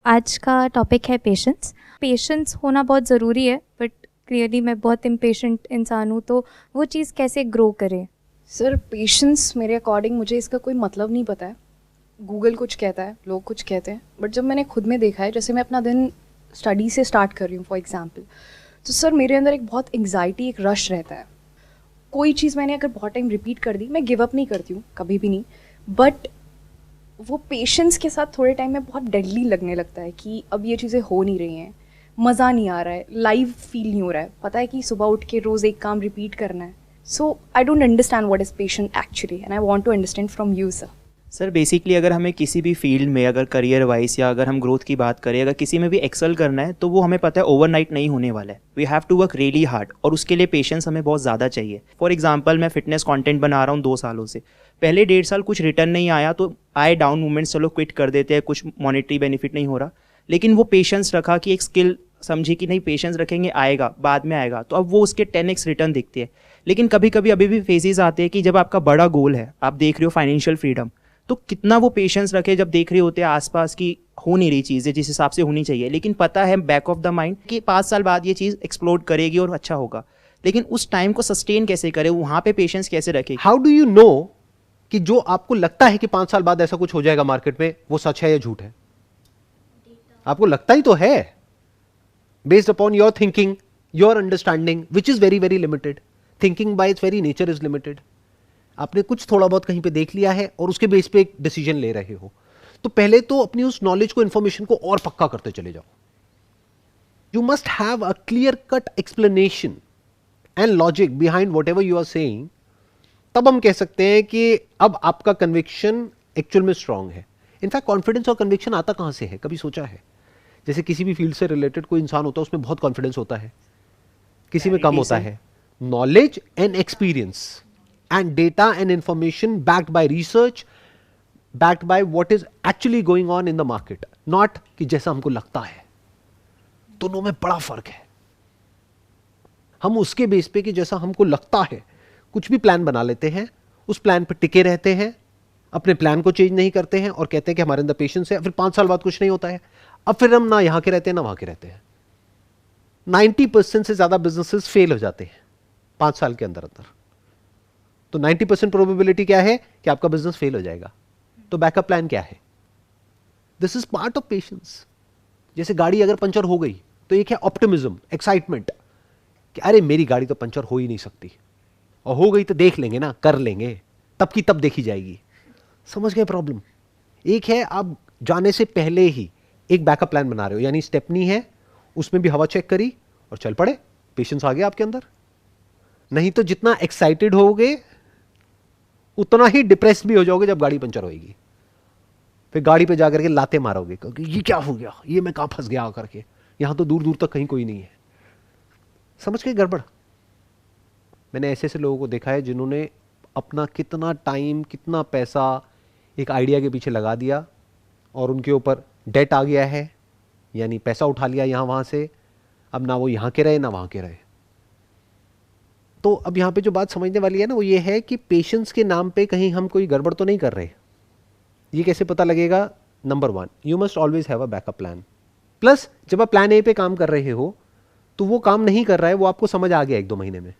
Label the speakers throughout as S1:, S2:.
S1: आज का टॉपिक है पेशेंस। पेशेंस होना बहुत ज़रूरी है, बट क्लियरली मैं बहुत इम्पेशेंट इंसान हूँ, तो वो चीज़ कैसे ग्रो करे?
S2: सर पेशेंस मेरे अकॉर्डिंग मुझे इसका कोई मतलब नहीं पता है। गूगल कुछ कहता है, लोग कुछ कहते हैं, बट जब मैंने खुद में देखा है, जैसे मैं अपना दिन स्टडी से स्टार्ट कर रही हूँ फॉर एग्जांपल, तो सर मेरे अंदर एक बहुत एंग्जाइटी, एक रश रहता है। कोई चीज़ मैंने अगर बहुत टाइम रिपीट कर दी, मैं गिव अप नहीं करती हूँ, कभी भी नहीं, बट वो पेशेंस के साथ थोड़े टाइम में बहुत डेडली लगने लगता है कि अब ये चीज़ें हो नहीं रही हैं, मज़ा नहीं आ रहा है, लाइव फील नहीं हो रहा है, पता है कि सुबह उठ के रोज़ एक काम रिपीट करना है। So I don't understand what is patience actually, and I want to understand from you sir.
S3: Sir basically अगर हमें किसी भी फील्ड में, अगर करियर वाइज या अगर हम ग्रोथ की बात करें, अगर किसी में भी एक्सेल करना है, तो वो हमें पता है ओवरनाइट नहीं होने वाला है। We have to work really hard, और उसके लिए पेशेंस हमें बहुत ज़्यादा चाहिए। फॉर एग्जांपल मैं फिटनेस कंटेंट बना रहा हूँ 2 सालों से, पहले 1.5 साल कुछ रिटर्न नहीं आया तो आए डाउन मूवमेंट्स, चलो क्विट कर देते हैं, कुछ मॉनेटरी बेनिफिट नहीं हो रहा, लेकिन वो पेशेंस रखा कि एक स्किल समझी कि नहीं पेशेंस रखेंगे, आएगा, बाद में आएगा, तो अब वो उसके 10x रिटर्न दिखते हैं। लेकिन कभी कभी अभी भी फेजेस आते हैं कि जब आपका बड़ा गोल है, आप देख रहे हो फाइनेंशियल फ्रीडम, तो कितना वो पेशेंस रखे जब देख रहे होते हैं आसपास की हो नहीं रही चीज़ें जिस हिसाब से होनी चाहिए, लेकिन पता है बैक ऑफ द माइंड कि 5 साल बाद ये चीज़ एक्सप्लोड करेगी और अच्छा होगा, लेकिन उस टाइम को सस्टेन कैसे करे, वहाँ पे पेशेंस कैसे रखे?
S4: हाउ डू यू नो कि जो आपको लगता है कि 5 साल बाद ऐसा कुछ हो जाएगा मार्केट में, वो सच है या झूठ है? आपको लगता ही तो है, based upon your thinking, your understanding, which is very very limited. Thinking by it's very nature is limited. आपने कुछ थोड़ा बहुत कहीं पे देख लिया है और उसके बेस पे एक डिसीजन ले रहे हो, तो पहले तो अपनी उस नॉलेज को, इंफॉर्मेशन को और पक्का करते चले जाओ। You must have a clear cut explanation and logic behind whatever you are saying. तब हम कह सकते हैं कि अब आपका कन्विक्शन एक्चुअल में स्ट्रांग है। इनफैक्ट कॉन्फिडेंस और कन्विक्शन आता कहां से है, कभी सोचा है? जैसे किसी भी फील्ड से रिलेटेड कोई इंसान होता है, उसमें बहुत कॉन्फिडेंस होता है, किसी में कम होता है। Knowledge and experience and data and information backed by research, backed by what is actually going on in the market, not कि जैसा हमको लगता है। दोनों में बड़ा फर्क है। हम उसके बेस पे कि जैसा हमको लगता है कुछ भी प्लान बना लेते हैं, उस प्लान पे टिके रहते हैं, अपने प्लान को चेंज नहीं करते हैं और कहते हैं कि हमारे अंदर पेशेंस है। फिर 5 साल बाद कुछ नहीं होता है, अब फिर हम ना यहां के रहते हैं ना वहां के रहते हैं। 90% से ज्यादा बिजनेसेस फेल हो जाते हैं 5 साल के अंदर अंदर। तो 90% प्रोबेबिलिटी क्या है कि आपका बिजनेस फेल हो जाएगा। तो बैकअप प्लान क्या है? This is part of patience. जैसे गाड़ी अगर पंचर हो गई तो एक है ऑप्टिमिज्म, एक्साइटमेंट कि अरे मेरी गाड़ी तो पंचर हो ही नहीं सकती, और हो गई तो देख लेंगे ना, कर लेंगे, तब की तब देखी जाएगी। समझ गए प्रॉब्लम? एक है आप जाने से पहले ही एक बैकअप प्लान बना रहे हो, यानी स्टेपनी है, उसमें भी हवा चेक करी और चल पड़े, पेशेंस आ गया आपके अंदर। नहीं तो जितना एक्साइटेड होगे उतना ही डिप्रेस भी हो जाओगे जब गाड़ी पंचर होगी। फिर गाड़ी पे जाकर के लाते मारोगे क्योंकि ये क्या हो गया, ये मैं कहां फंस गया आकर के, यहां तो दूर दूर तक कहीं कोई नहीं है। समझ गए गड़बड़? मैंने ऐसे ऐसे लोगों को देखा है जिन्होंने अपना कितना टाइम, कितना पैसा एक आइडिया के पीछे लगा दिया और उनके ऊपर डेट आ गया है, यानी पैसा उठा लिया यहां वहां से, अब ना वो यहां के रहे ना वहां के रहे। तो अब यहां पे जो बात समझने वाली है ना, वो ये है कि पेशेंस के नाम पे कहीं हम कोई गड़बड़ तो नहीं कर रहे। ये कैसे पता लगेगा? Number 1, you must always have a backup plan. Plus जब आप प्लान ए पे काम कर रहे हो तो वो काम नहीं कर रहा है, वो आपको समझ आ गया 1-2 महीने में,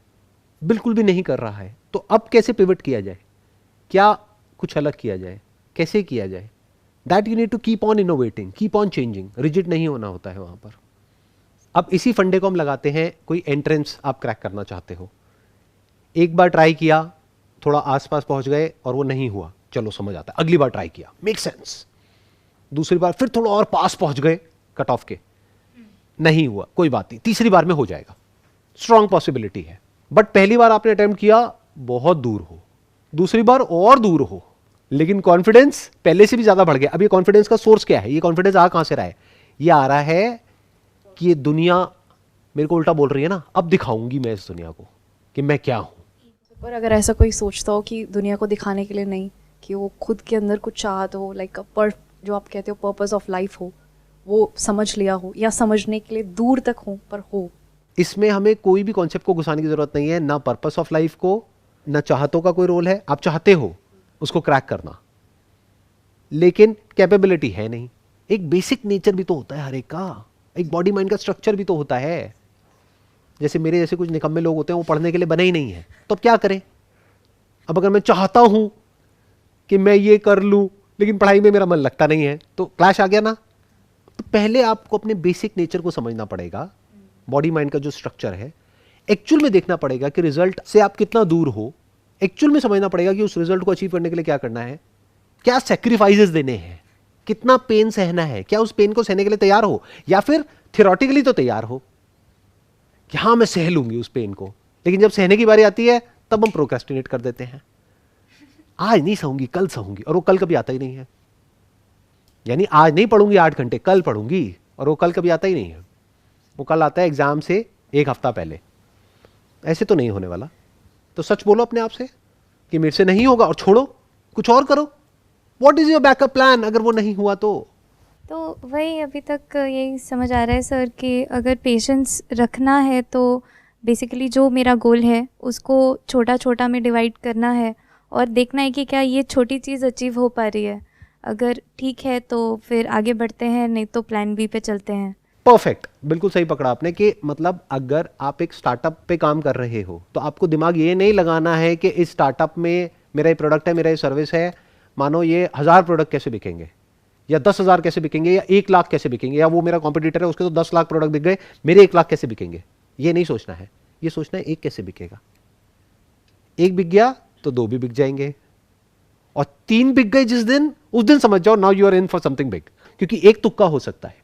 S4: बिल्कुल भी नहीं कर रहा है, तो अब कैसे पिवट किया जाए, क्या कुछ अलग किया जाए, कैसे किया जाए? That you need to keep on innovating, keep on changing. Rigid नहीं होना होता है वहां पर। अब इसी फंडे को हम लगाते हैं, कोई एंट्रेंस आप क्रैक करना चाहते हो, एक बार ट्राई किया, थोड़ा आसपास पहुंच गए और वो नहीं हुआ, चलो समझ आता है, अगली बार ट्राई किया, मेक सेंस। दूसरी बार फिर थोड़ा और पास पहुंच गए कट ऑफ के, नहीं हुआ, कोई बात नहीं, तीसरी बार में हो जाएगा, स्ट्रॉन्ग पॉसिबिलिटी है। बट पहली बार आपने अटेम्प्ट किया, बहुत दूर हो, दूसरी बार और दूर हो, लेकिन कॉन्फिडेंस पहले से भी ज्यादा बढ़ गया। अब ये कॉन्फिडेंस का सोर्स क्या है? ये कॉन्फिडेंस आ कहां से रहा है? ये आ रहा है कि ये दुनिया मेरे को उल्टा बोल रही है ना, अब दिखाऊंगी मैं इस दुनिया को कि मैं क्या हूं।
S2: पर अगर ऐसा कोई सोचता हो कि दुनिया को दिखाने के लिए नहीं, कि वो खुद के अंदर कुछ चाहत हो, लाइक जो आप कहते हो पर्पस ऑफ लाइफ हो, वो समझ लिया हो या समझने के लिए दूर तक हो पर हो,
S4: इसमें हमें कोई भी कॉन्सेप्ट को घुसाने की जरूरत नहीं है, ना पर्पस ऑफ लाइफ को, ना चाहतों का कोई रोल है। आप चाहते हो उसको क्रैक करना, लेकिन कैपेबिलिटी है नहीं, एक बेसिक नेचर भी तो होता है हर एक का, एक बॉडी माइंड का स्ट्रक्चर भी तो होता है। जैसे मेरे जैसे कुछ निकम्मे लोग होते हैं, वो पढ़ने के लिए बने ही नहीं है, तो अब क्या करें? अब अगर मैं चाहता हूं कि मैं ये कर लूं लेकिन पढ़ाई में मेरा मन लगता नहीं है, तो क्लैश आ गया ना। तो पहले आपको अपने बेसिक नेचर को समझना पड़ेगा, बॉडी माइंड का जो स्ट्रक्चर है, एक्चुअल में देखना पड़ेगा कि रिजल्ट से आप कितना दूर हो, एक्चुअल में समझना पड़ेगा कि उस रिजल्ट को अचीव करने के लिए क्या करना है, क्या सैक्रिफाइसेस देने हैं, कितना पेन सहना है, क्या उस पेन को सहने के लिए तैयार हो, या फिर थियोरेटिकली तो तैयार हो कि हाँ मैं सह लूंगी उस पेन को, लेकिन जब सहने की बारी आती है तब हम प्रोक्रेस्टिनेट कर देते हैं, आज नहीं सहूंगी कल सहूंगी, और वो कल कभी आता ही नहीं है। यानी आज नहीं पढ़ूंगी 8 घंटे, कल पढ़ूंगी, और वो कल कभी आता ही नहीं है। वो कल आता है एग्जाम से 1 हफ्ता पहले। ऐसे तो नहीं होने वाला। तो सच बोलो अपने आप से कि मेरे से नहीं होगा और छोड़ो, कुछ और करो। What is your backup plan अगर वो नहीं हुआ तो
S1: वही अभी तक यही समझ आ रहा है सर कि अगर पेशेंस रखना है तो बेसिकली जो मेरा गोल है उसको छोटा छोटा में डिवाइड करना है और देखना है कि क्या ये छोटी चीज़ अचीव हो पा रही है। अगर ठीक है तो फिर आगे बढ़ते हैं, नहीं तो प्लान बी पे चलते हैं।
S4: परफेक्ट, बिल्कुल सही पकड़ा आपने कि मतलब अगर आप एक स्टार्टअप पे काम कर रहे हो तो आपको दिमाग ये नहीं लगाना है कि इस स्टार्टअप में मेरा ये प्रोडक्ट है, मेरा ये सर्विस है, मानो ये 1000 प्रोडक्ट कैसे बिकेंगे या 10,000 कैसे बिकेंगे या 1 लाख कैसे बिकेंगे, या वो मेरा कॉम्पिटिटर है उसके तो 10 लाख प्रोडक्ट बिक गए, मेरे 1 लाख कैसे बिकेंगे। ये नहीं सोचना है, ये सोचना है एक कैसे बिकेगा। 1 बिक गया तो 2 भी बिक जाएंगे, और 3 बिक गए जिस दिन, उस दिन समझ जाओ now you are in for something big, क्योंकि 1 तुक्का हो सकता है,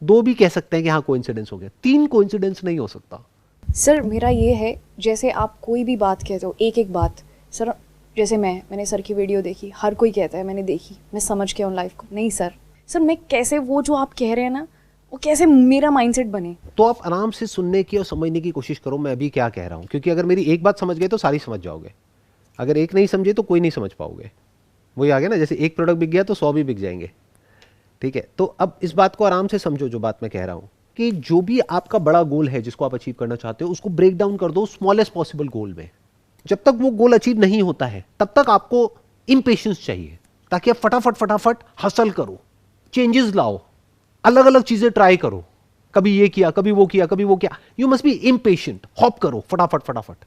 S4: 2 भी कह सकते हैं कि हाँ कोइंसिडेंस हो गया, 3 कोइंसिडेंस नहीं हो सकता।
S2: सर मेरा ये है, जैसे आप कोई भी बात कहते हो, एक एक बात सर, जैसे मैंने सर की वीडियो देखी, हर कोई कहता है मैंने देखी, मैं समझ के उन लाइफ को, नहीं सर मैं कैसे वो जो आप कह रहे हैं ना, वो कैसे मेरा माइंडसेट बने।
S4: तो आप आराम से सुनने की और समझने की कोशिश करो मैं अभी क्या कह रहा हूं, क्योंकि अगर मेरी एक बात समझ गए तो सारी समझ जाओगे, अगर एक नहीं समझे तो कोई नहीं समझ पाओगे। वही आ गया ना, जैसे 1 प्रोडक्ट बिक गया तो 100 भी बिक जाएंगे। ठीक है, तो अब इस बात को आराम से समझो, जो बात मैं कह रहा हूं कि जो भी आपका बड़ा गोल है जिसको आप अचीव करना चाहते हो, उसको ब्रेक डाउन कर दो स्मॉलेस्ट पॉसिबल गोल में। जब तक वो गोल अचीव नहीं होता है तब तक आपको इंपेशेंस चाहिए, ताकि आप फटाफट हसल करो, चेंजेस लाओ, अलग अलग चीजें ट्राई करो, कभी ये किया कभी वो किया कभी वो किया। You must be impatient, hop करो फटाफट।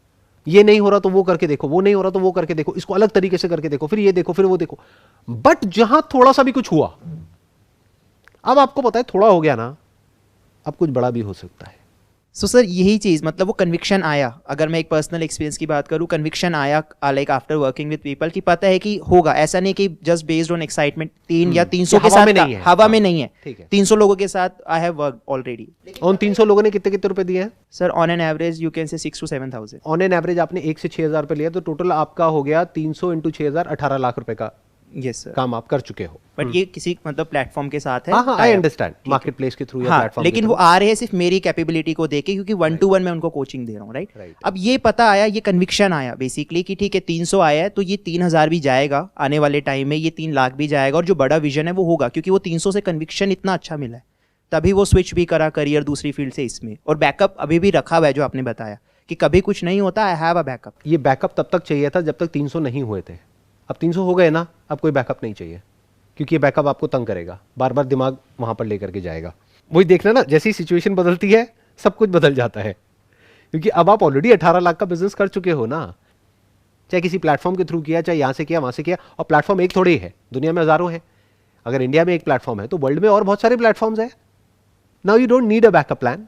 S4: ये नहीं हो रहा तो वो करके देखो, वो नहीं हो रहा तो वो करके देखो, इसको अलग तरीके से करके देखो, फिर ये देखो फिर वो देखो। बट जहां थोड़ा सा भी कुछ हुआ, अब आपको पता है थोड़ा हो गया ना, अब कुछ बड़ा भी हो सकता है।
S3: सो सर यही चीज़, मतलब वो कन्विक्शन आया, अगर मैं एक पर्सनल एक्सपीरियंस की बात करूँ, कन्विक्शन आया like after working with people कि पता है कि होगा, ऐसा नहीं कि जस्ट बेस्ड ऑन एक्साइटमेंट 3 या 300 के साथ हवा में नहीं है, 300 लोगों के साथ आई हैव वर्कड ऑलरेडी।
S4: उन 300 लोगों ने कितने कितने रुपए दिए हैं
S3: sir? On an average you can say 6 to 7,000।
S4: On an average आपने 1 से 6,000 रुपए लिया, तो टोटल आपका हो गया 300 × 6,000 18 लाख रुपए का
S3: यस सर
S4: काम आप कर चुके हो।
S3: बट ये किसी मतलब प्लेटफॉर्म के साथ है।
S4: हाँ आई अंडरस्टैंड, मार्केट प्लेस के थ्रू या प्लेटफॉर्म,
S3: लेकिन वो आ रहे हैं सिर्फ मेरी कैपेबिलिटी को देके, क्योंकि 1-to-1 मैं उनको कोचिंग दे रहा हूँ, राइट। अब ये पता आया, ये कन्विक्शन आया बेसिकली कि ठीक है 300 आया है तो ये 3,000 भी जाएगा आने वाले टाइम में, ये 3 लाख भी जाएगा, और जो बड़ा विजन है वो होगा, क्योंकि वो 300 से कन्विक्शन इतना अच्छा मिला है, तभी वो स्विच भी करा करियर दूसरी फील्ड से इसमें, और बैकअप अभी भी रखा हुआ है, जो आपने बताया कि कभी कुछ नहीं होता, आई हैव अ बैकअप।
S4: ये बैकअप तब तक चाहिए था जब तक 300 नहीं हुए थे, अब 300 हो गए ना, अब कोई बैकअप नहीं चाहिए, क्योंकि ये बैकअप आपको तंग करेगा, बार बार दिमाग वहां पर लेकर के जाएगा। वही देखना ना, जैसी सिचुएशन बदलती है सब कुछ बदल जाता है, क्योंकि अब आप ऑलरेडी 18 लाख का बिजनेस कर चुके हो ना, चाहे किसी प्लेटफॉर्म के थ्रू किया, चाहे यहां से किया वहां से किया, और प्लेटफॉर्म एक थोड़े ही है, दुनिया में हजारों है। अगर इंडिया में एक प्लेटफॉर्म है तो वर्ल्ड में और बहुत सारे प्लेटफॉर्म्स है। Now you don't need a backup plan,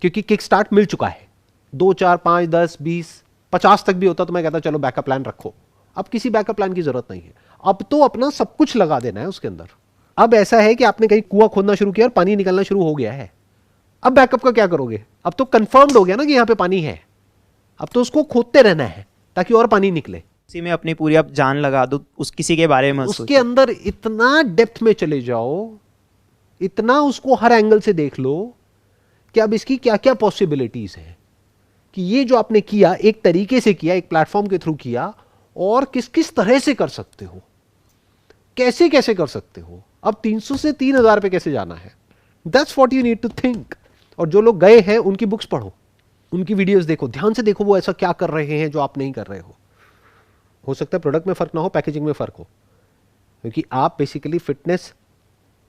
S4: क्योंकि किक स्टार्ट मिल चुका है। 2, 4, 5, 10, 20, 50 तक भी होता तो मैं कहता चलो बैकअप प्लान रखो। अब किसी बैकअप प्लान की जरूरत नहीं है, अब तो अपना सब कुछ लगा देना है उसके अंदर। अब ऐसा है कि आपने कहीं कुआं खोदना शुरू किया और पानी निकलना शुरू हो गया है, अब बैकअप का क्या करोगे? अब तो कंफर्म्ड हो गया ना कि यहां पे पानी है, अब तो उसको खोदते रहना है ताकि और पानी निकले।
S3: इसी में अपनी पूरी आप जान लगा दो उस किसी के बारे में,
S4: उसके अंदर इतना डेप्थ में चले जाओ, इतना उसको हर एंगल से देख लो कि अब इसकी क्या क्या पॉसिबिलिटीज है, कि ये जो आपने किया एक तरीके से किया, एक प्लेटफॉर्म के थ्रू किया, और किस किस तरह से कर सकते हो, कैसे कैसे कर सकते हो, अब 300 से 3,000 पे कैसे जाना है। That's what you need to think. और जो लोग गए हैं उनकी बुक्स पढ़ो, उनकी वीडियोस देखो, ध्यान से देखो वो ऐसा क्या कर रहे हैं जो आप नहीं कर रहे हो सकता है प्रोडक्ट में फर्क ना हो, पैकेजिंग में फर्क हो, क्योंकि आप बेसिकली फिटनेस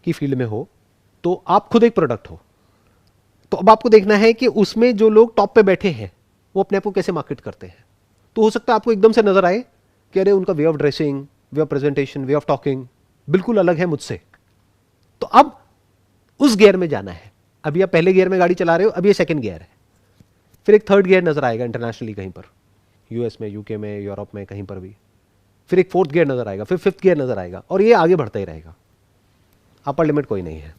S4: की फील्ड में हो तो आप खुद एक प्रोडक्ट हो, तो अब आपको देखना है कि उसमें जो लोग टॉप पे बैठे हैं वो अपने आप को कैसे मार्केट करते हैं। तो हो सकता है आपको एकदम से नजर आए कि अरे उनका way of dressing, way of presentation, way of talking बिल्कुल अलग है मुझसे, तो अब उस गियर में जाना है। अभी आप पहले गियर में गाड़ी चला रहे हो, अब ये सेकंड गियर है, फिर एक थर्ड गियर नजर आएगा इंटरनेशनली कहीं पर, यूएस में, यूके में, यूरोप में, कहीं पर भी, फिर एक फोर्थ गियर नजर आएगा, फिर फिफ्थ गियर नजर आएगा, और ये आगे बढ़ता ही रहेगा। अपर लिमिट कोई नहीं है।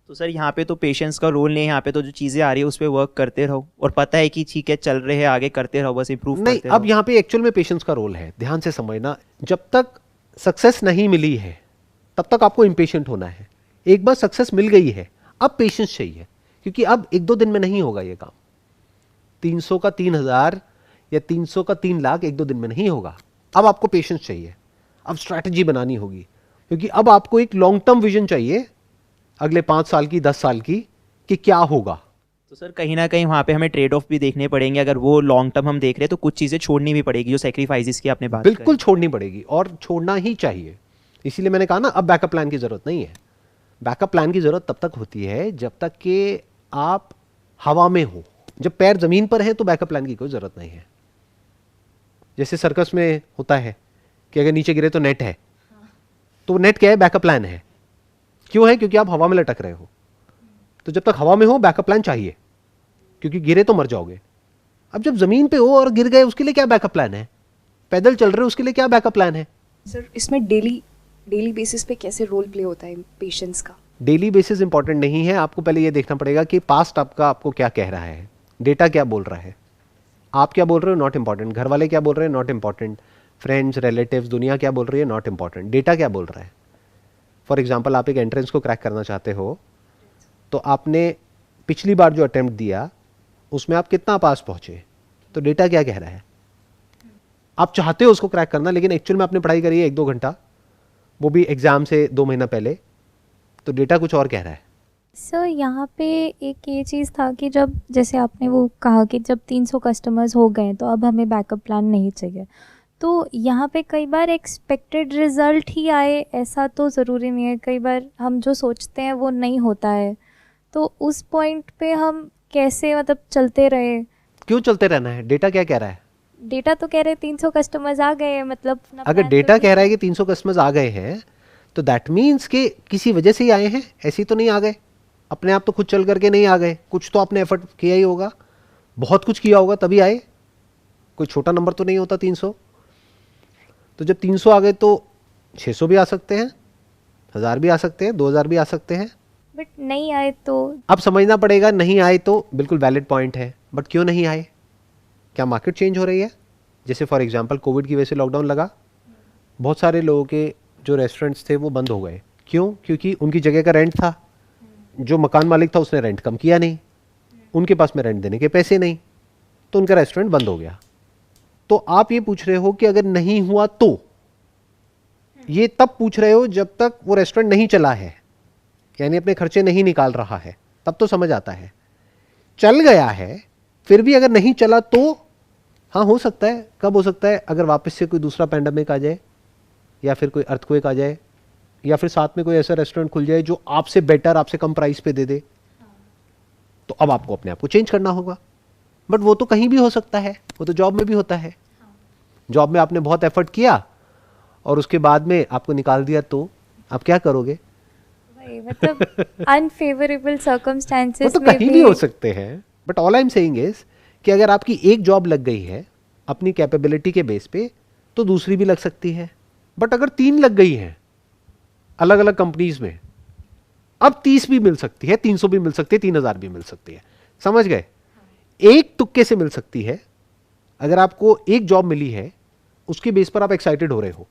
S3: तो सर यहाँ पे तो पेशेंस का रोल नहीं है, यहाँ पे तो जो चीज़ें आ रही है उस पर वर्क करते रहो, और पता है कि ठीक है चल रहे हैं आगे करते रहो, बस इंप्रूव
S4: नहीं,
S3: करते रहो।
S4: अब यहाँ पे एक्चुअल में पेशेंस का रोल है, ध्यान से समझना। जब तक सक्सेस नहीं मिली है तब तक आपको इम्पेशेंट होना है। एक बार सक्सेस मिल गई है अब पेशेंस चाहिए, क्योंकि अब 1-2 दिन में नहीं होगा ये काम। 300 का 3000 या 300 का 3 लाख 1-2 दिन में नहीं होगा। अब आपको पेशेंस चाहिए, अब स्ट्रैटेजी बनानी होगी, क्योंकि अब आपको एक लॉन्ग टर्म विजन चाहिए अगले 5 साल की, 10 साल की, कि क्या होगा।
S3: तो सर कहीं ना कहीं वहाँ पे हमें ट्रेड ऑफ भी देखने पड़ेंगे। अगर वो लॉन्ग टर्म हम देख रहे हैं तो कुछ चीज़ें छोड़नी भी पड़ेगी, जो सेक्रीफाइसेस की आपने बात
S4: बिल्कुल छोड़नी पड़ेगी, और छोड़ना ही चाहिए। इसीलिए मैंने कहा ना, अब बैकअप प्लान की जरूरत नहीं है। बैकअप प्लान की जरूरत तब तक होती है जब तक कि आप हवा में हो। जब पैर जमीन पर है तो बैकअप प्लान की कोई जरूरत नहीं है। जैसे सर्कस में होता है कि अगर नीचे गिरे तो नेट है, तो नेट क्या है? बैकअप प्लान है। क्यों है? क्योंकि आप हवा में लटक रहे हो। तो जब तक हवा में हो बैकअप प्लान चाहिए, क्योंकि गिरे तो मर जाओगे। अब जब जमीन पे हो और गिर गए, उसके लिए क्या बैकअप प्लान है? पैदल चल रहे हो, उसके लिए क्या बैकअप प्लान है?
S2: सर इसमें डेली बेसिस पे कैसे रोल प्ले होता है पेशेंस का?
S4: डेली बेसिस इंपॉर्टेंट नहीं है। आपको पहले ये देखना पड़ेगा कि पास्ट आपको क्या कह रहा है, डेटा क्या बोल रहा है। आप क्या बोल रहे हो, नॉट इंपॉर्टेंट। घर वाले क्या बोल रहे हैं, नॉट इंपॉर्टेंट। फ्रेंड्स, रिलेटिव्स, दुनिया क्या बोल रही है, नॉट इंपॉर्टेंट। डेटा क्या बोल रहा है। फॉर एग्जाम्पल, आप एक एंट्रेंस को क्रैक करना चाहते हो, तो आपने पिछली बार जो अटेम्प्ट दिया उसमें आप कितना पास पहुंचे, तो डेटा क्या कह रहा है। आप चाहते हो उसको क्रैक करना, लेकिन एक्चुअल में आपने पढ़ाई करी है 1-2 घंटा, वो भी एग्जाम से 2 महीना पहले, तो डेटा कुछ और कह रहा है।
S1: सर यहाँ पे एक ये चीज़ था कि जब जैसे आपने वो कहा कि जब 300 कस्टमर्स हो गए तो अब हमें बैकअप प्लान नहीं चाहिए, तो यहाँ पे कई बार एक्सपेक्टेड रिज़ल्ट ही आए ऐसा तो ज़रूरी नहीं है। कई बार हम जो सोचते हैं वो नहीं होता है, तो उस पॉइंट पे हम कैसे मतलब चलते रहे?
S4: क्यों चलते रहना है? डेटा क्या कह रहा है?
S1: डेटा तो कह रहे 300 कस्टमर्स आ गए हैं, मतलब
S4: अगर डेटा कह रहा है कि 300 कस्टमर्स आ गए हैं, तो दैट मीन्स कि किसी वजह से ही आए हैं, ऐसे ही तो नहीं आ गए। अपने आप तो खुद चल करके नहीं आ गए, कुछ तो आपने एफर्ट किया ही होगा, बहुत कुछ किया होगा तभी आए। कोई छोटा नंबर तो नहीं होता 300। तो जब 300 आ गए तो 600 भी आ सकते हैं, 1000 भी आ सकते हैं, 2000 भी आ सकते हैं।
S1: बट नहीं आए तो
S4: अब समझना पड़ेगा। नहीं आए तो बिल्कुल वैलिड पॉइंट है, बट क्यों नहीं आए? क्या मार्केट चेंज हो रही है? जैसे फॉर एग्जांपल कोविड की वजह से लॉकडाउन लगा, बहुत सारे लोगों के जो रेस्टोरेंट्स थे वो बंद हो गए। क्यों? क्योंकि उनकी जगह का रेंट था, जो मकान मालिक था उसने रेंट कम किया नहीं, उनके पास में रेंट देने के पैसे नहीं, तो उनका रेस्टोरेंट बंद हो गया। तो आप ये पूछ रहे हो कि अगर नहीं हुआ तो, ये तब पूछ रहे हो जब तक वो रेस्टोरेंट नहीं चला है, यानी अपने खर्चे नहीं निकाल रहा है, तब तो समझ आता है। चल गया है फिर भी अगर नहीं चला तो हाँ हो सकता है। कब हो सकता है? अगर वापस से कोई दूसरा पैंडेमिक आ जाए, या फिर कोई अर्थक्वेक आ जाए, या फिर साथ में कोई ऐसा रेस्टोरेंट खुल जाए जो आपसे बेटर, आपसे कम प्राइस पे दे दे, तो अब आपको अपने आप को चेंज करना होगा। बट वो तो कहीं भी हो सकता है, वो तो जॉब में भी होता है। जॉब में आपने बहुत एफर्ट किया और उसके बाद में आपको निकाल दिया, तो आप क्या करोगे?
S1: मतलब अनफेवरेबल सर्कमस्टेंसेस
S4: तो
S1: में
S4: कहीं भी हो सकते हैं। But all I am saying is कि अगर आपकी एक जॉब लग गई है अपनी कैपेबिलिटी के बेस पे, तो दूसरी भी लग सकती है। बट अगर 3 लग गई हैं अलग अलग कंपनीज में, अब 30 भी मिल सकती है, 300 भी मिल सकती है, 3000 भी मिल सकती है। समझ गए? एक तुक्के से मिल सकती है। अगर आपको एक जॉब मिली है, उसके बेस पर आप एक्साइटेड हो रहे हो,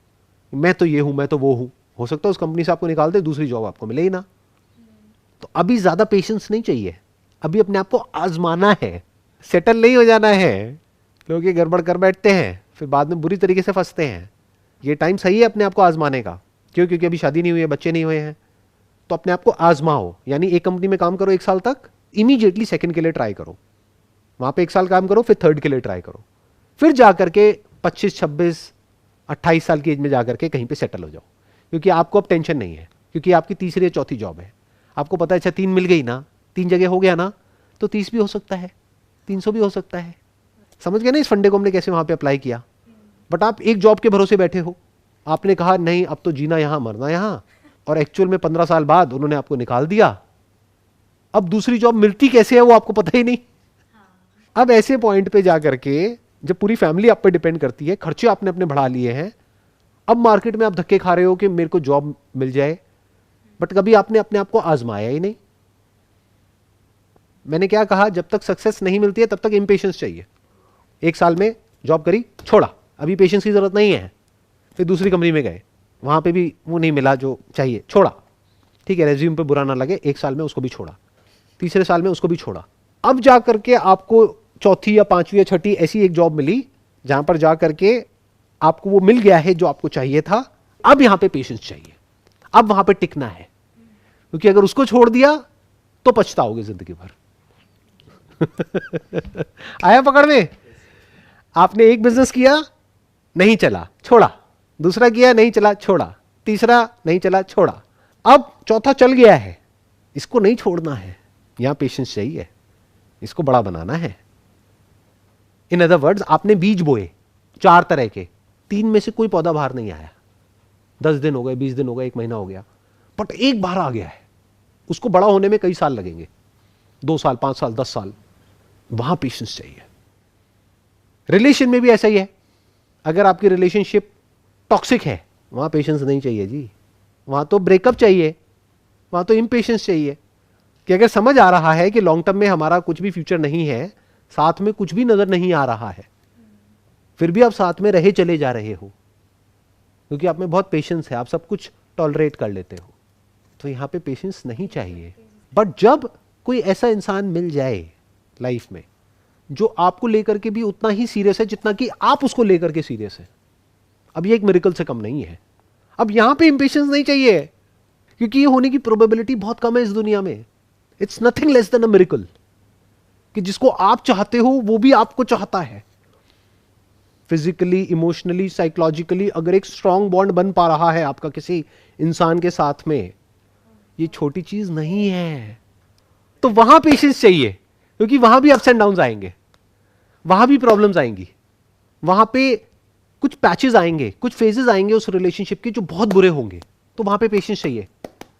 S4: मैं तो ये हूं, मैं तो वो हूं, हो सकता है उस कंपनी से आपको निकाल दे, दूसरी जॉब आपको मिले ही ना। तो अभी ज्यादा पेशेंस नहीं चाहिए, अभी अपने आप को आजमाना है, सेटल नहीं हो जाना है। लोग ये गड़बड़ कर बैठते हैं, फिर बाद में बुरी तरीके से फंसते हैं। ये टाइम सही है अपने आप को आजमाने का। क्यों? क्योंकि अभी शादी नहीं हुई है, बच्चे नहीं हुए हैं, तो अपने आप को आजमाओ। यानी एक कंपनी में काम करो 1 साल तक, इमीडिएटली सेकंड के लिए ट्राई करो, वहां पे 1 साल काम करो, फिर थर्ड के लिए ट्राई करो, फिर जाकर के 25, 26, 28 साल की एज में जाकर के कहीं पे सेटल हो जाओ, क्योंकि आपको अब टेंशन नहीं है। क्योंकि आपकी तीसरी या चौथी जॉब है। आपको पता है अच्छा 3 मिल गई ना, 3 जगह हो गया ना, तो 30 भी हो सकता है, 300 भी हो सकता है। समझ गए ना इस फंडे को हमने कैसे वहां पे अप्लाई किया। बट आप एक जॉब के भरोसे बैठे हो, आपने कहा नहीं अब तो जीना यहां मरना यहां, और एक्चुअल में 15 साल बाद उन्होंने आपको निकाल दिया। अब दूसरी जॉब मिलती कैसे है वो आपको पता ही नहीं। अब ऐसे पॉइंट पे जाकर के जब पूरी फैमिली आप पे डिपेंड करती है, खर्चे आपने अपने बढ़ा लिए हैं, अब मार्केट में आप धक्के खा रहे हो कि मेरे को जॉब मिल जाए, बट कभी आपने अपने आप को आजमाया ही नहीं। मैंने क्या कहा, जब तक सक्सेस नहीं मिलती है तब तक इम्पेशेंस चाहिए। 1 साल में जॉब करी, छोड़ा, अभी पेशेंस की जरूरत नहीं है। फिर दूसरी कंपनी में गए, वहां पे भी वो नहीं मिला जो चाहिए, छोड़ा। ठीक है, रेज्यूम पे बुरा ना लगे, 1 साल में उसको भी छोड़ा, तीसरे साल में उसको भी छोड़ा। अब जा करके आपको चौथी या पांचवी या छठी ऐसी एक जॉब मिली जहां पर जा करके आपको वो मिल गया है जो आपको चाहिए था। अब यहां पे पेशेंस चाहिए, अब वहां पे टिकना है, क्योंकि अगर उसको छोड़ दिया तो पछताओगे जिंदगी भर। आया पकड़ में? आपने एक बिजनेस किया, नहीं चला, छोड़ा, दूसरा किया, नहीं चला, छोड़ा, तीसरा नहीं चला, छोड़ा, अब चौथा चल गया है, इसको नहीं छोड़ना है। यहां पेशेंस चाहिए, इसको बड़ा बनाना है। इन अदर वर्ड्स, आपने बीज बोए 4 तरह के, 3 में से कोई पौधा बाहर नहीं आया, 10 दिन हो गए, 20 दिन हो गए, 1 महीना हो गया, बट एक बाहर आ गया है। उसको बड़ा होने में कई साल लगेंगे, 2 साल, 5 साल, 10 साल। वहां पेशेंस चाहिए। रिलेशन में भी ऐसा ही है। अगर आपकी रिलेशनशिप टॉक्सिक है, वहां पेशेंस नहीं चाहिए जी, वहां तो ब्रेकअप चाहिए, वहां तो इम्पेशेंस चाहिए। कि अगर समझ आ रहा है कि लॉन्ग टर्म में हमारा कुछ भी फ्यूचर नहीं है, साथ में कुछ भी नजर नहीं आ रहा है, फिर भी आप साथ में रहे चले जा रहे हो क्योंकि आप में बहुत पेशेंस है, आप सब कुछ टॉलरेट कर लेते हो, तो यहां पे पेशेंस नहीं चाहिए। बट जब कोई ऐसा इंसान मिल जाए लाइफ में जो आपको लेकर के भी उतना ही सीरियस है जितना कि आप उसको लेकर के सीरियस है, अब ये एक मिरेकल से कम नहीं है। अब यहां पे इंपेशेंस नहीं चाहिए, क्योंकि ये होने की प्रोबेबिलिटी बहुत कम है इस दुनिया में। It's nothing less than a miracle कि जिसको आप चाहते हो वो भी आपको चाहता है। फिजिकली, इमोशनली, साइकोलॉजिकली अगर एक स्ट्रांग बॉन्ड बन पा रहा है आपका किसी इंसान के साथ में, ये छोटी चीज नहीं है। तो वहां पेशेंस चाहिए, क्योंकि वहां भी अप्स एंड डाउन्स आएंगे, वहां भी प्रॉब्लम्स आएंगी, वहां पे कुछ पैचेस आएंगे, कुछ फेजेस आएंगे उस रिलेशनशिप के जो बहुत बुरे होंगे, तो वहां पे पेशेंस चाहिए।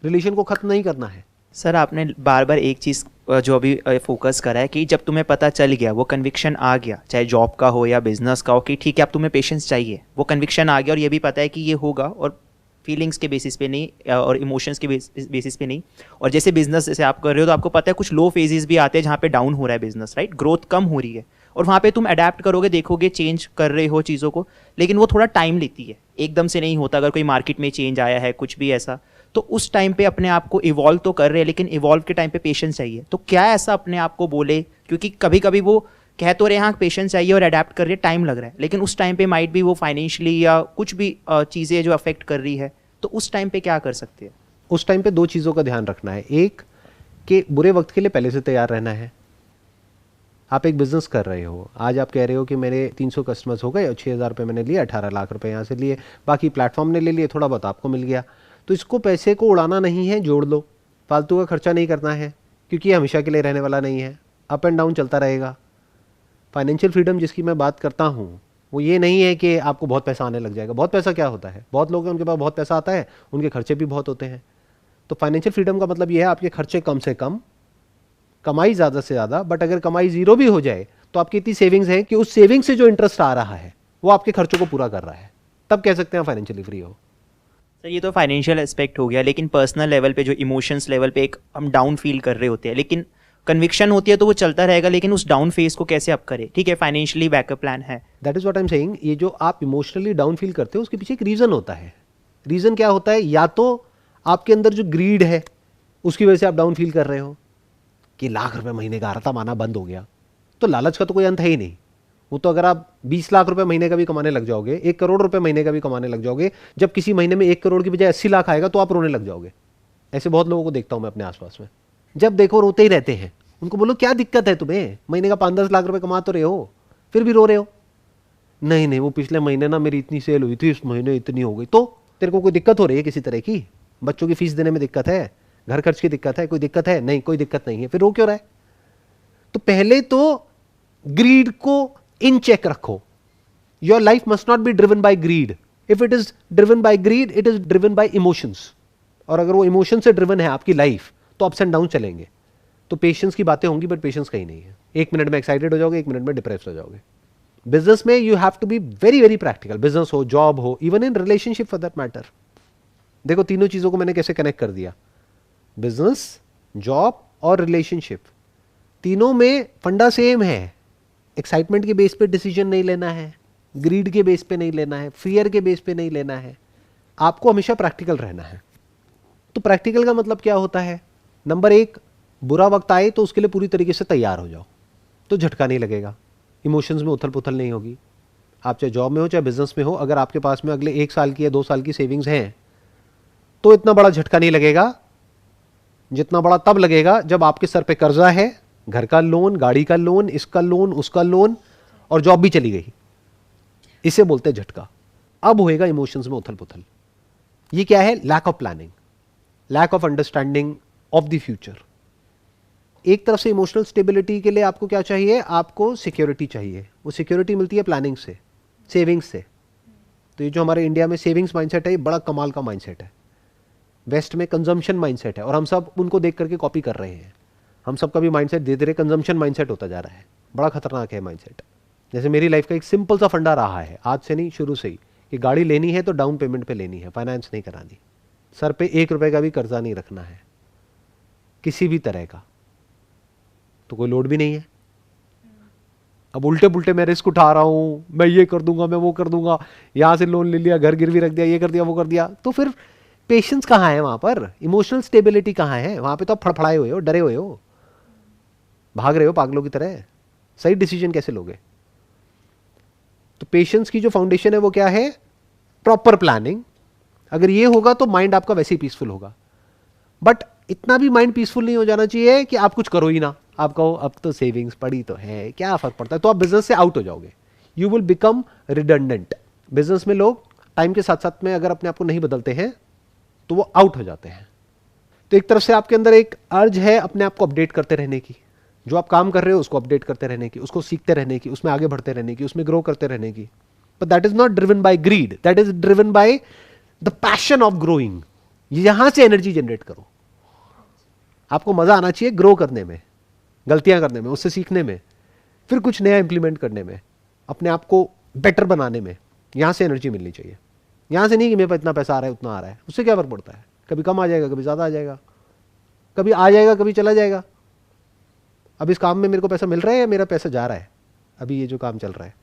S4: रिलेशन को खत्म नहीं करना है।
S3: सर आपने बार बार एक चीज़ जो अभी फोकस करा है कि जब तुम्हें पता चल गया, वो कन्विक्शन आ गया, चाहे जॉब का हो या बिजनेस का हो, कि ठीक है अब तुम्हें पेशेंस चाहिए, वो कन्विक्शन आ गया और ये भी पता है कि ये होगा, और फीलिंग्स के बेसिस पे नहीं और इमोशंस के बेसिस पे नहीं। और जैसे बिजनेस जैसे आप कर रहे हो तो आपको पता है कुछ लो फेजेस भी आते हैं जहाँ पे डाउन हो रहा है बिजनेस, राइट, ग्रोथ कम हो रही है, और वहाँ पे तुम अडेप्ट करोगे, देखोगे, चेंज कर रहे हो चीज़ों को, लेकिन वो थोड़ा टाइम लेती है, एकदम से नहीं होता। अगर कोई मार्केट में चेंज आया है, कुछ भी ऐसा, तो उस टाइम पे अपने आप को इवॉल्व तो कर रहे हैं, लेकिन इवॉल्व के टाइम पे पेशेंस चाहिए। तो क्या ऐसा अपने आप को बोले, क्योंकि कभी कभी वो कह तो रहे हाँ पेशेंस चाहिए और अडेप्ट कर रहे, टाइम लग रहा है, लेकिन उस टाइम पे माइट भी वो फाइनेंशियली या कुछ भी चीज़ें जो अफेक्ट कर रही है, तो उस टाइम पे क्या कर सकते हैं?
S4: उस टाइम पे 2 चीज़ों का ध्यान रखना है। एक कि बुरे वक्त के लिए पहले से तैयार रहना है। आप एक बिजनेस कर रहे हो, आज आप कह रहे हो कि मेरे 300 कस्टमर्स हो गए और 6,000 रुपये मैंने लिए, 18 लाख रुपए यहाँ से लिए, बाकी प्लेटफॉर्म ने ले लिए, थोड़ा बहुत आपको मिल गया। तो इसको पैसे को उड़ाना नहीं है, जोड़ लो, फालतू का खर्चा नहीं करना है, क्योंकि ये हमेशा के लिए रहने वाला नहीं है, अप एंड डाउन चलता रहेगा। फाइनेंशियल फ्रीडम जिसकी मैं बात करता हूँ वो ये नहीं है कि आपको बहुत पैसा आने लग जाएगा। बहुत पैसा क्या होता है, बहुत लोग हैं उनके पास बहुत पैसा आता है, उनके खर्चे भी बहुत होते हैं। तो फाइनेंशियल फ्रीडम का मतलब ये है आपके खर्चे कम से कम, कमाई ज़्यादा से ज़्यादा। बट अगर कमाई 0 भी हो जाए तो आपकी इतनी सेविंग्स है कि उस सेविंग से जो इंटरेस्ट आ रहा है वो आपके खर्चों को पूरा कर रहा है, तब कह सकते हैं फाइनेंशियली फ्री हो।
S3: सर ये तो फाइनेंशियल एस्पेक्ट हो गया, लेकिन पर्सनल लेवल पे जो इमोशंस लेवल पे एक हम डाउन फील कर रहे होते हैं, लेकिन कन्विक्शन होती है तो वो चलता रहेगा, लेकिन उस डाउन फेज को कैसे अप करें? ठीक है, फाइनेंशियली बैकअप प्लान है,
S4: that is what I am saying. ये जो आप इमोशनली डाउन फील करते हो उसके पीछे एक रीज़न होता है। रीज़न क्या होता है? या तो आपके अंदर जो ग्रीड है उसकी वजह से आप डाउन फील कर रहे हो कि लाख रुपए महीने का आ रहा था, माना बंद हो गया, तो लालच का तो कोई अंत है ही नहीं। वो तो अगर आप 20 लाख रुपए महीने का भी कमाने लग जाओगे, 1 करोड़ रुपए महीने का भी कमाने लग जाओगे, जब किसी महीने में 1 करोड़ की बजाय 80 लाख आएगा तो आप रोने लग जाओगे। ऐसे बहुत लोगों को देखता हूं मैं अपने आसपास में, जब देखो रोते ही रहते हैं। उनको बोलो क्या दिक्कत है तुम्हें, महीने का 5-10 लाख रुपए कमा तो रहे हो, फिर भी रो रहे हो। नहीं वो पिछले महीने ना मेरी इतनी सेल हुई थी, इस महीने इतनी हो गई। तो तेरे को कोई दिक्कत हो रही है किसी तरह की? बच्चों की फीस देने में दिक्कत है, घर खर्च की दिक्कत है, कोई दिक्कत है? नहीं, कोई दिक्कत नहीं है, फिर रो क्यों रहा है? तो पहले तो ग्रीड को इन चेक रखो. Your life must not be driven by greed. If it is driven by greed, it is driven by emotions. और अगर वो इमोशन से ड्रिवन है आपकी लाइफ, तो अप्स एंड डाउन चलेंगे. तो पेशेंस की बातें होंगी, बट पेशेंस कहीं नहीं है. 1 मिनट में एक्साइटेड हो जाओगे, 1 मिनट में डिप्रेस हो जाओगे. बिजनेस में you have to be very very practical. Business हो, जॉब हो, even in relationship for that matter. देखो तीनों चीजों को मैंने कैसे कनेक्ट कर दिया. बिजनेस, जॉब और रिलेशनशिप, तीनों में फंडा सेम है. एक्साइटमेंट के बेस पे डिसीजन नहीं लेना है, ग्रीड के बेस पे नहीं लेना है, फियर के बेस पे नहीं लेना है. आपको हमेशा प्रैक्टिकल रहना है. तो प्रैक्टिकल का मतलब क्या होता है? नंबर 1, बुरा वक्त आए तो उसके लिए पूरी तरीके से तैयार हो जाओ, तो झटका नहीं लगेगा, इमोशंस में उथल पुथल नहीं होगी. आप चाहे जॉब में हो चाहे बिजनेस में हो, अगर आपके पास में अगले 1 साल की या 2 साल की सेविंग्स हैं, तो इतना बड़ा झटका नहीं लगेगा. जितना बड़ा तब लगेगा जब आपके सर पे कर्जा है, घर का लोन, गाड़ी का लोन, इसका लोन, उसका लोन, और जॉब भी चली गई. इसे बोलते हैं झटका. अब होएगा इमोशंस में उथल पुथल. ये क्या है? Lack of planning, lack of understanding of the future. एक तरफ से इमोशनल स्टेबिलिटी के लिए आपको क्या चाहिए? आपको सिक्योरिटी चाहिए. वो सिक्योरिटी मिलती है प्लानिंग से, सेविंग्स से. तो ये जो हमारे इंडिया में सेविंग्स माइंडसेट है, ये बड़ा कमाल का माइंडसेट है. वेस्ट में कंजम्पशन माइंडसेट है, और हम सब उनको देख करके कॉपी कर रहे हैं. हम सबका भी माइंडसेट धीरे धीरे कंजम्पशन माइंडसेट होता जा रहा है. बड़ा खतरनाक है माइंडसेट. जैसे मेरी लाइफ का एक सिंपल सा फंडा रहा है, आज से नहीं, शुरू से ही, कि गाड़ी लेनी है तो डाउन पेमेंट पे लेनी है, फाइनेंस नहीं करानी. सर पे 1 रुपए का भी कर्जा नहीं रखना है किसी भी तरह का, तो कोई लोड भी नहीं है. अब उल्टे पुल्टे मैं रिस्क उठा रहा हूं, मैं ये कर दूंगा, मैं वो कर दूंगा, यहां से लोन ले लिया, घर गिरवी रख दिया, ये कर दिया, वो कर दिया. तो फिर पेशेंस कहां है वहां पर? इमोशनल स्टेबिलिटी कहां है? वहां पे तो आप फड़फड़ाए हुए हो, डरे हुए हो, भाग रहे हो पागलों की तरह. सही डिसीजन कैसे लोगे? तो पेशेंस की जो फाउंडेशन है वो क्या है? Proper planning. अगर ये होगा तो माइंड आपका वैसे ही पीसफुल होगा. बट इतना भी माइंड पीसफुल नहीं हो जाना चाहिए कि आप कुछ करो ही ना. आप कहो अब तो सेविंग्स पड़ी तो है, क्या फर्क पड़ता है, तो आप बिजनेस से आउट हो जाओगे. You will become redundant. Business में लोग टाइम के साथ साथ में अगर अपने आप को नहीं बदलते हैं तो वो आउट हो जाते हैं. तो एक तरफ से आपके अंदर एक अर्ज है अपने आप को अपडेट करते रहने की. जो आप काम कर रहे हो उसको अपडेट करते रहने की, उसको सीखते रहने की, उसमें आगे बढ़ते रहने की, उसमें ग्रो करते रहने की. But that is not driven by greed, that is driven by the passion of growing. यहां से एनर्जी जनरेट करो. आपको मजा आना चाहिए ग्रो करने में, गलतियां करने में, उससे सीखने में, फिर कुछ नया इंप्लीमेंट करने में, अपने आप को बेटर बनाने में. यहां से एनर्जी मिलनी चाहिए. यहां से नहीं कि मेरे पास इतना पैसा आ रहा है, उतना आ रहा है. उससे क्या फर्क पड़ता है? कभी कम आ जाएगा, कभी ज्यादा आ जाएगा, कभी आ जाएगा, कभी चला जाएगा. अब इस काम में मेरे को पैसा मिल रहा है या मेरा पैसा जा रहा है? अभी ये जो काम चल रहा है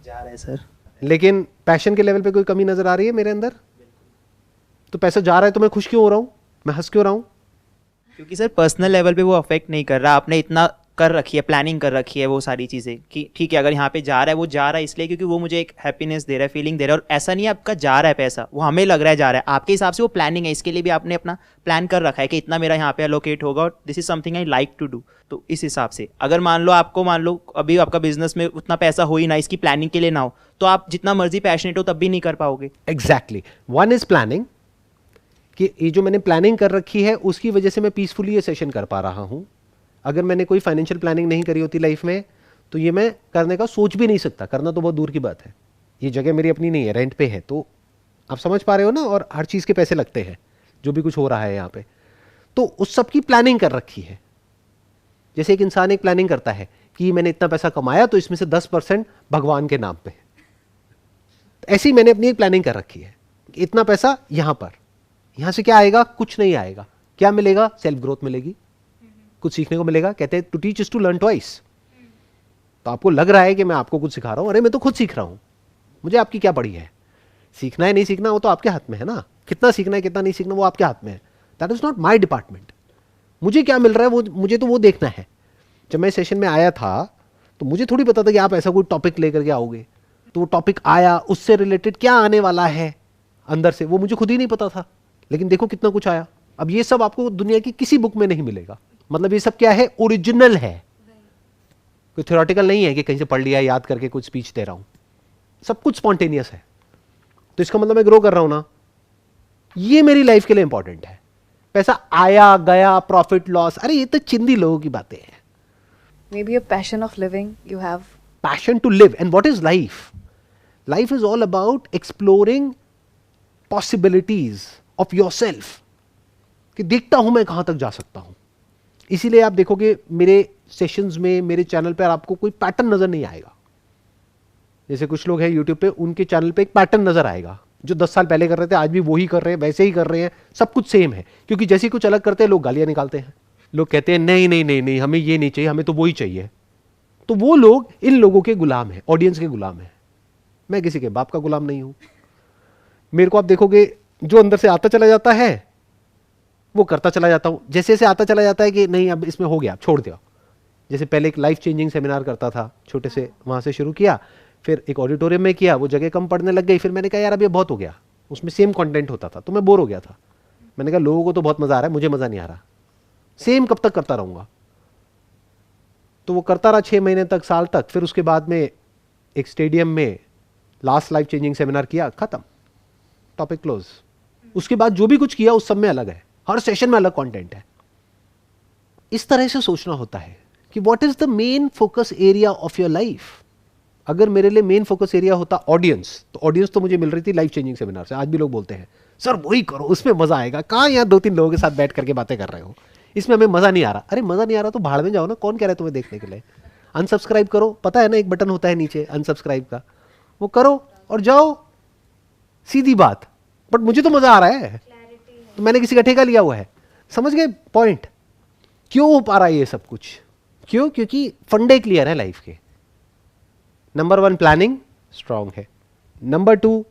S3: जा रहा है सर.
S4: लेकिन पैशन के लेवल पे कोई कमी नजर आ रही है मेरे अंदर? तो पैसा जा रहा है तो मैं खुश क्यों हो रहा हूं, मैं हंस क्यों रहा हूं?
S3: क्योंकि सर पर्सनल लेवल पे वो अफेक्ट नहीं कर रहा. आपने इतना कर रखी है, प्लानिंग कर रखी है वो सारी चीज़ें कि ठीक है अगर यहाँ पे जा रहा है, वो जा रहा है इसलिए क्योंकि वो मुझे एक हैप्पीनेस दे रहा है, फीलिंग दे रहा है. और ऐसा नहीं है आपका जा रहा है पैसा, वो हमें लग रहा है जा रहा है. आपके हिसाब से वो प्लानिंग है, इसके लिए भी आपने अपना प्लान कर रखा है कि इतना मेरा यहाँ पे एलोकेट होगा और this is something I like to do. तो इस हिसाब से अगर मान लो अभी आपका बिजनेस में उतना पैसा हो ही ना, इसकी प्लानिंग के लिए ना हो, तो आप जितना मर्जी पैशनेट हो तब भी नहीं कर पाओगे.
S4: एग्जैक्टली. वन इज प्लानिंग, कि ये जो मैंने प्लानिंग कर रखी है उसकी वजह से मैं पीसफुली ये सेशन कर पा रहा हूं. अगर मैंने कोई फाइनेंशियल प्लानिंग नहीं करी होती लाइफ में तो ये मैं करने का सोच भी नहीं सकता. करना तो बहुत दूर की बात है. ये जगह मेरी अपनी नहीं है, रेंट पे है. तो आप समझ पा रहे हो ना. और हर चीज़ के पैसे लगते हैं, जो भी कुछ हो रहा है यहाँ पे. तो उस सब की प्लानिंग कर रखी है. जैसे एक इंसान एक प्लानिंग करता है कि मैंने इतना पैसा कमाया तो इसमें से 10% भगवान के नाम पे. ऐसी मैंने अपनी एक प्लानिंग कर रखी है. इतना पैसा यहां पर, यहां से क्या आएगा? कुछ नहीं आएगा. क्या मिलेगा? सेल्फ ग्रोथ मिलेगी, कुछ सीखने को मिलेगा. कहते हैं to teach is to learn twice. तो आपको लग रहा है कि मैं आपको कुछ सिखा रहा हूं, अरे मैं तो खुद सीख रहा हूं, मुझे आपकी क्या पड़ी है. सीखना है नहीं सीखना वो तो आपके हाथ में है ना. कितना सीखना है कितना नहीं सीखना वो आपके हाथ में है. That is not my department. मुझे क्या मिल रहा है वो मुझे तो वो देखना है. जब मैं सेशन में आया था तो मुझे थोड़ी पता था कि आप ऐसा कोई टॉपिक लेकर के आओगे. तो वो टॉपिक आया, उससे रिलेटेड क्या आने वाला है अंदर से वो मुझे खुद ही नहीं पता था. लेकिन देखो कितना कुछ आया. अब ये सब आपको दुनिया की किसी बुक में नहीं मिलेगा. मतलब ये सब क्या है? ओरिजिनल है, कोई थ्योरेटिकल नहीं है कि कहीं से पढ़ लिया याद करके कुछ स्पीच दे रहा हूं. सब कुछ स्पॉन्टेनियस है. तो इसका मतलब मैं ग्रो कर रहा हूं ना. ये मेरी लाइफ के लिए इंपॉर्टेंट है। पैसा आया गया, प्रॉफिट लॉस, अरे ये तो चिंदी लोगों की बातें हैं।
S2: Maybe a passion of living you have.
S4: Passion to live. And what is life? Life is all about exploring possibilities of yourself. कि देखता हूं मैं कहां तक जा सकता हूं। इसीलिए आप देखोगे मेरे सेशंस में, मेरे चैनल पर आपको कोई पैटर्न नजर नहीं आएगा। जैसे कुछ लोग हैं यूट्यूब पे, उनके चैनल पे एक पैटर्न नजर आएगा, जो 10 साल पहले कर रहे थे आज भी वही कर रहे हैं, वैसे ही कर रहे हैं, सब कुछ सेम है। क्योंकि जैसे ही कुछ अलग करते हैं लोग गालियां निकालते हैं, लोग कहते हैं नहीं नहीं नहीं नहीं, हमें ये नहीं चाहिए, हमें तो वही चाहिए। तो वो लोग इन लोगों के गुलाम है, ऑडियंस के गुलाम है। मैं किसी के बाप का गुलाम नहीं हूं। मेरे को आप देखोगे जो अंदर से आता चला जाता है वो करता चला जाता हूं। जैसे जैसे आता चला जाता है कि नहीं अब इसमें हो गया, छोड़ दिया। जैसे पहले एक लाइफ चेंजिंग सेमिनार करता था, छोटे से वहां से शुरू किया, फिर एक ऑडिटोरियम में किया, वो जगह कम पड़ने लग गई। फिर मैंने कहा यार अब ये बहुत हो गया, उसमें सेम कंटेंट होता था तो मैं बोर हो गया था। मैंने कहा लोगों को तो बहुत मजा आ रहा है, मुझे मजा नहीं आ रहा, सेम कब तक करता रहूंगा। तो वो करता रहा 6 महीने तक, साल तक। फिर उसके बाद में एक स्टेडियम में लास्ट लाइफ चेंजिंग सेमिनार किया, खत्म, टॉपिक क्लोज। उसके बाद जो भी कुछ किया उस सब में अलग है, हर सेशन में अलग कंटेंट है। इस तरह से सोचना होता है कि what is the main focus area of your life. अगर मेरे लिए मेन फोकस एरिया होता ऑडियंस, तो ऑडियंस तो मुझे मिल रही थी लाइफ चेंजिंग सेमिनार से। आज भी लोग बोलते हैं सर वही करो, उसमें मजा आएगा। कहाँ यहाँ 2-3 लोगों के साथ बैठ करके बातें कर रहे हो, इसमें हमें मजा नहीं आ रहा। अरे मजा नहीं आ रहा तो भाड़ में जाओ ना, कौन कह रहा है तुम्हें देखने के लिए। अनसब्सक्राइब करो, पता है ना एक बटन होता है नीचे अनसब्सक्राइब का, वो करो और जाओ, सीधी बात। बट मुझे तो मजा आ रहा है, तो मैंने किसी का ठेका लिया हुआ है। समझ गए पॉइंट? क्यों हो पा रहा है ये सब कुछ? क्यों? क्योंकि फंडे क्लियर है लाइफ के। नंबर 1 प्लानिंग स्ट्रांग है। नंबर 2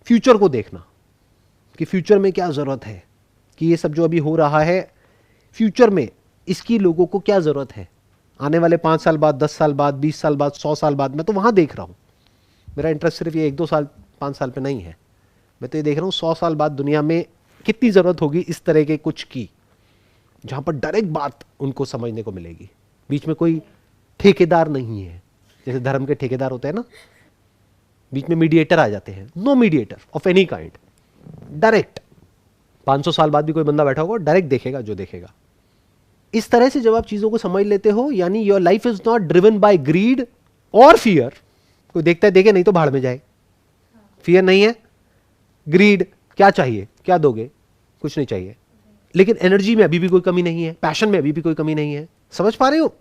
S4: फ्यूचर को देखना कि फ्यूचर में क्या जरूरत है, कि ये सब जो अभी हो रहा है फ्यूचर में इसकी लोगों को क्या जरूरत है। आने वाले 5 साल बाद, 10 साल बाद, 20 साल बाद, 100 साल बाद, मैं तो वहां देख रहा हूं। मेरा इंटरेस्ट सिर्फ ये 1-2 साल 5 साल पे नहीं है, मैं तो ये देख रहा हूं 100 साल बाद दुनिया में कितनी जरूरत होगी इस तरह के कुछ की, जहां पर डायरेक्ट बात उनको समझने को मिलेगी। बीच में कोई ठेकेदार नहीं है, जैसे धर्म के ठेकेदार होते हैं ना, बीच में मीडिएटर आ जाते हैं। No mediator of any kind, direct 500 साल बाद भी कोई बंदा बैठा होगा, डायरेक्ट देखेगा जो देखेगा। इस तरह से जब आप चीजों को समझ लेते हो, यानी your life is not driven by greed और फियर। कोई देखता है देखे, नहीं तो भाड़ में जाए। फियर नहीं है, ग्रीड, क्या चाहिए, क्या दोगे, कुछ नहीं चाहिए। लेकिन एनर्जी में अभी भी कोई कमी नहीं है, पैशन में अभी भी कोई कमी नहीं है। समझ पा रहे हो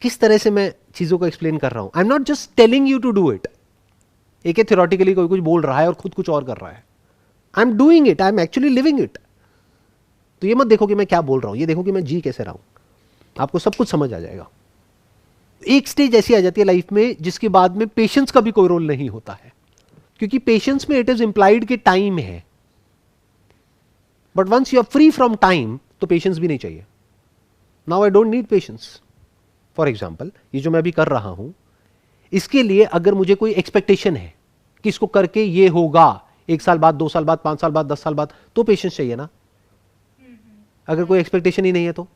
S4: किस तरह से मैं चीजों को एक्सप्लेन कर रहा हूं? I am not just telling you to do it. एक थ्योरेटिकली कोई कुछ बोल रहा है और खुद कुछ और कर रहा है। I am doing it, I am actually living it. तो ये मत देखो कि मैं क्या बोल रहा हूं, ये देखो कि मैं जी कैसे रहा हूं। आपको सब कुछ समझ आ जाएगा। एक स्टेज ऐसी आ जाती है लाइफ में जिसके बाद में पेशेंस का भी कोई रोल नहीं होता है, क्योंकि पेशेंस में इट इज इंप्लाइड कि टाइम है। But once you are free from time तो पेशेंस भी नहीं चाहिए। Now I don't need patience. For example, ये जो मैं अभी कर रहा हूं, इसके लिए अगर मुझे कोई एक्सपेक्टेशन है कि इसको करके ये होगा 1 साल बाद, 2 साल बाद, 5 साल बाद, 10 साल बाद, तो पेशेंस चाहिए ना। अगर कोई एक्सपेक्टेशन ही नहीं है तो,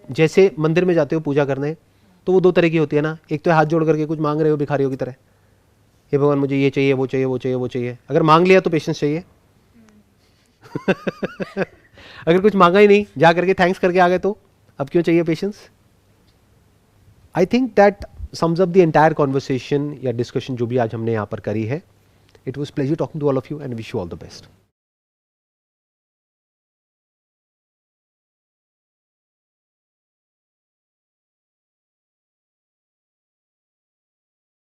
S4: जैसे मंदिर में जाते हो पूजा करने, तो वो 2 तरह की होती है ना। एक तो हाथ जोड़ करके कुछ मांग रहे हो भिखारियों की तरह, हे भगवान मुझे ये चाहिए, वो चाहिए, वो चाहिए, वो चाहिए। अगर मांग लिया तो पेशेंस चाहिए। अगर कुछ मांगा ही नहीं, जा करके थैंक्स करके आ गए, तो अब क्यों चाहिए patience? I think that sums up the entire conversation या डिस्कशन जो भी आज हमने यहाँ पर करी है। It was pleasure talking to all of you and wish you all the best.